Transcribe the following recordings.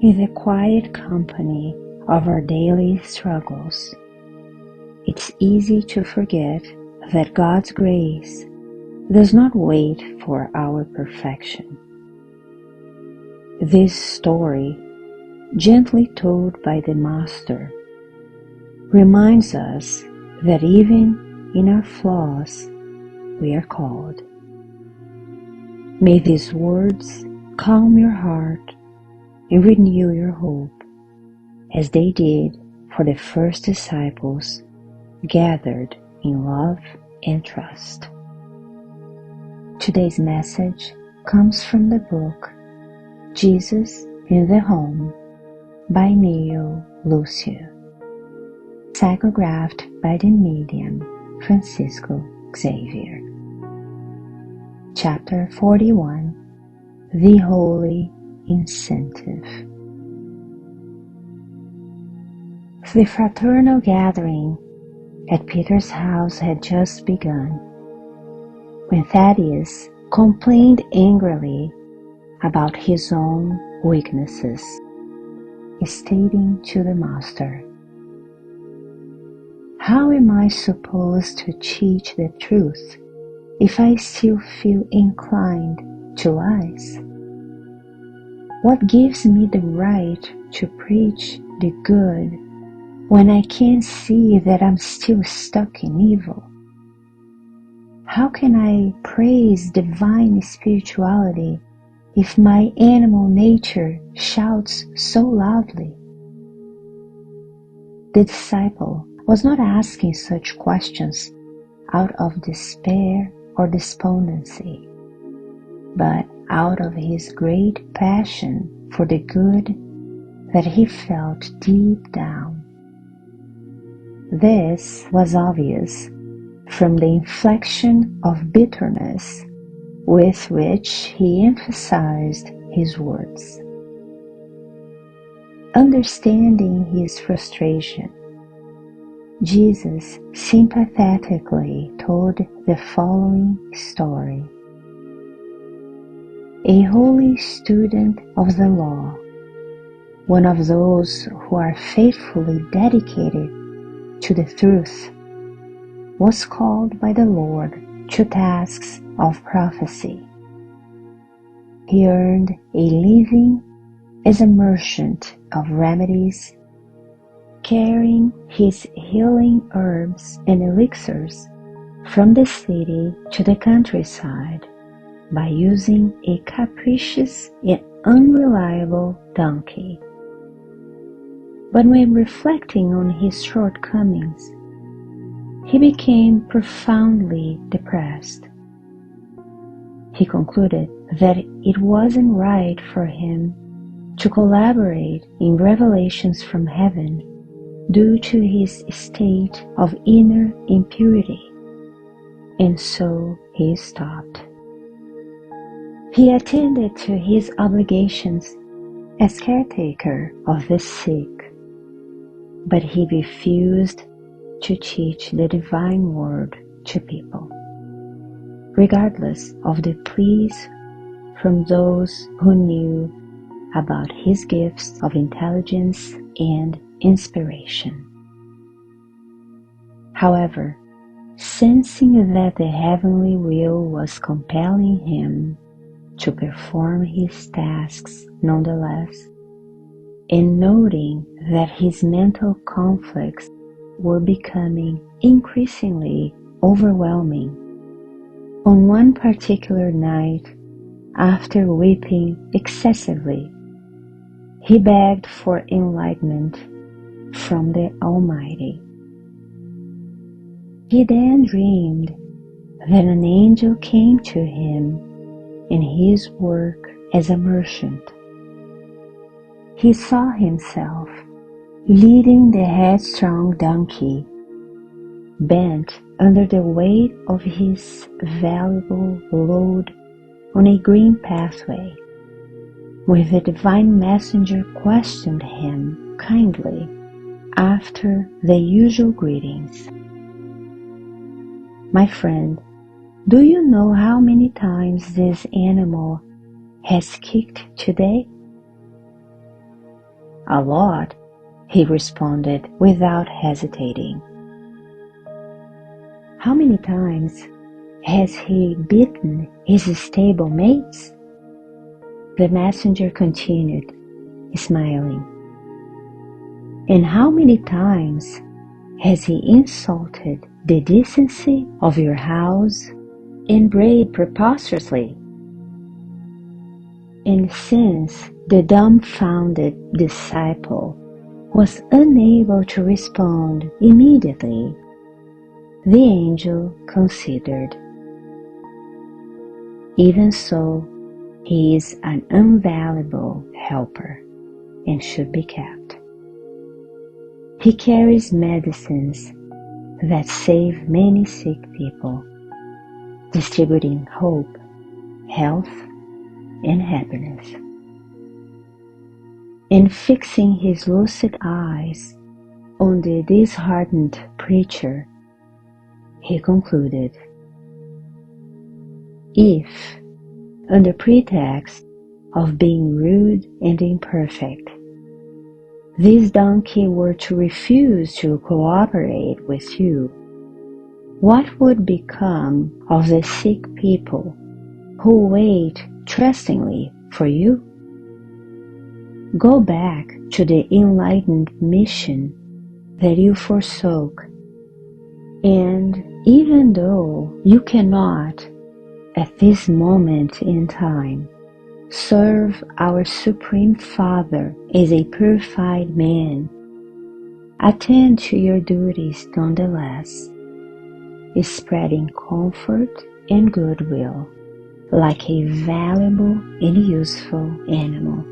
In the quiet company of our daily struggles, it's easy to forget that God's grace does not wait for our perfection. This story, gently told by the Master, reminds us that even in our flaws, we are called. May these words calm your heart and renew your hope, as they did for the first disciples gathered in love and trust. Today's message comes from the book Jesus in the Home by Neio, Lucio, psychographed by the medium Francisco Xavier. Chapter 41, The Holy Incentive. The fraternal gathering at Peter's house had just begun, when Thaddeus complained angrily about his own weaknesses, stating to the Master, "How am I supposed to teach the truth if I still feel inclined to lies? What gives me the right to preach the good when I can see that I'm still stuck in evil? How can I praise divine spirituality if my animal nature shouts so loudly?" The disciple was not asking such questions out of despair or despondency, but out of his great passion for the good that he felt deep down. This was obvious from the inflection of bitterness with which he emphasized his words. Understanding his frustration, Jesus sympathetically told the following story. A holy student of the law, one of those who are faithfully dedicated to the truth, was called by the Lord to tasks of prophecy. He earned a living as a merchant of remedies, carrying his healing herbs and elixirs from the city to the countryside by using a capricious and unreliable donkey. But when reflecting on his shortcomings, he became profoundly depressed. He concluded that it wasn't right for him to collaborate in revelations from heaven due to his state of inner impurity, and so he stopped. He attended to his obligations as caretaker of the sick, but he refused to teach the divine word to people, regardless of the pleas from those who knew about his gifts of intelligence and inspiration. However, sensing that the heavenly will was compelling him to perform his tasks nonetheless, and noting that his mental conflicts were becoming increasingly overwhelming, on one particular night, after weeping excessively, he begged for enlightenment from the Almighty. He then dreamed that an angel came to him in his work as a merchant. He saw himself leading the headstrong donkey, bent under the weight of his valuable load on a green pathway, when the divine messenger questioned him kindly after the usual greetings. "My friend, do you know how many times this animal has kicked today?" "A lot," he responded without hesitating. "How many times has he beaten his stable mates?" The messenger continued, smiling. "And how many times has he insulted the decency of your house and brayed preposterously?" And since the dumbfounded disciple was unable to respond immediately, the angel considered. "Even so, he is an invaluable helper and should be kept. He carries medicines that save many sick people, distributing hope, health, and happiness." And fixing his lucid eyes on the disheartened preacher, he concluded, "If, under pretext of being rude and imperfect, this donkey were to refuse to cooperate with you, what would become of the sick people who wait trustingly for you? Go back to the enlightened mission that you forsook, and even though you cannot, at this moment in time, serve our Supreme Father as a purified man, attend to your duties nonetheless, spreading comfort and goodwill like a valuable and useful animal.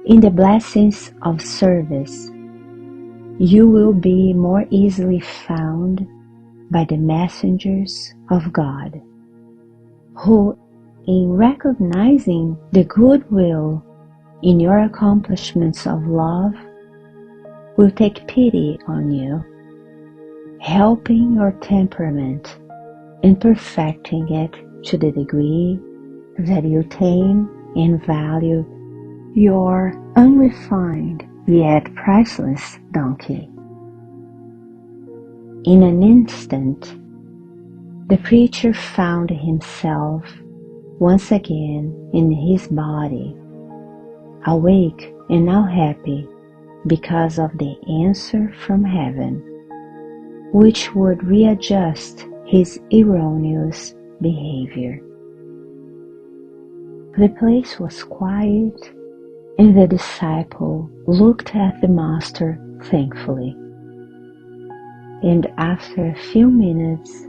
In the blessings of service, you will be more easily found by the messengers of God, who, in recognizing the goodwill in your accomplishments of love, will take pity on you, helping your temperament and perfecting it to the degree that you tame and value your unrefined yet priceless donkey. In an instant, the preacher found himself once again in his body, awake and now happy because of the answer from heaven, which would readjust his erroneous behavior. The place was quiet, and the disciple looked at the master thankfully. And after a few minutes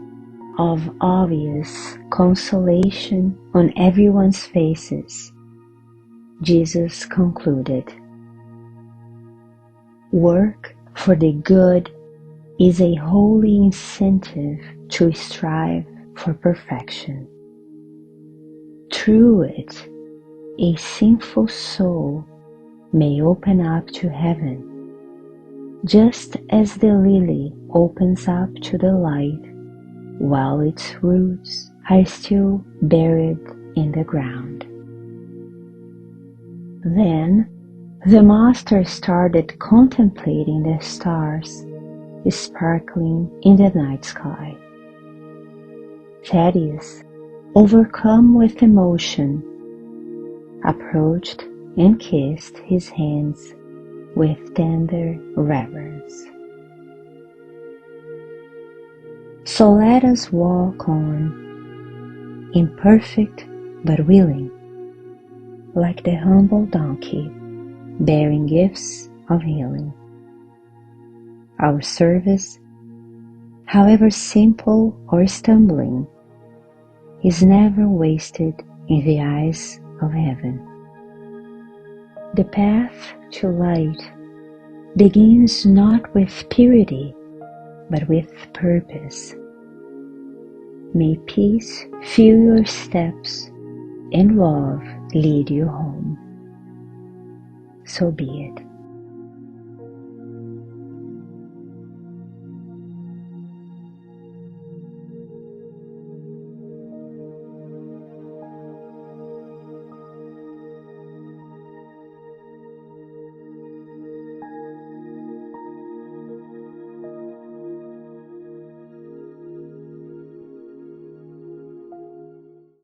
of obvious consolation on everyone's faces, Jesus concluded, "Work for the good is a holy incentive to strive for perfection. Through it, a sinful soul may open up to heaven, just as the lily opens up to the light while its roots are still buried in the ground." Then the master started contemplating the stars sparkling in the night sky. Thaddeus, overcome with emotion, approached and kissed his hands with tender reverence. So let us walk on, imperfect but willing, like the humble donkey, bearing gifts of healing. Our service, however simple or stumbling, is never wasted in the eyes of heaven. The path to light begins not with purity, but with purpose. May peace fill your steps and love lead you home. So be it.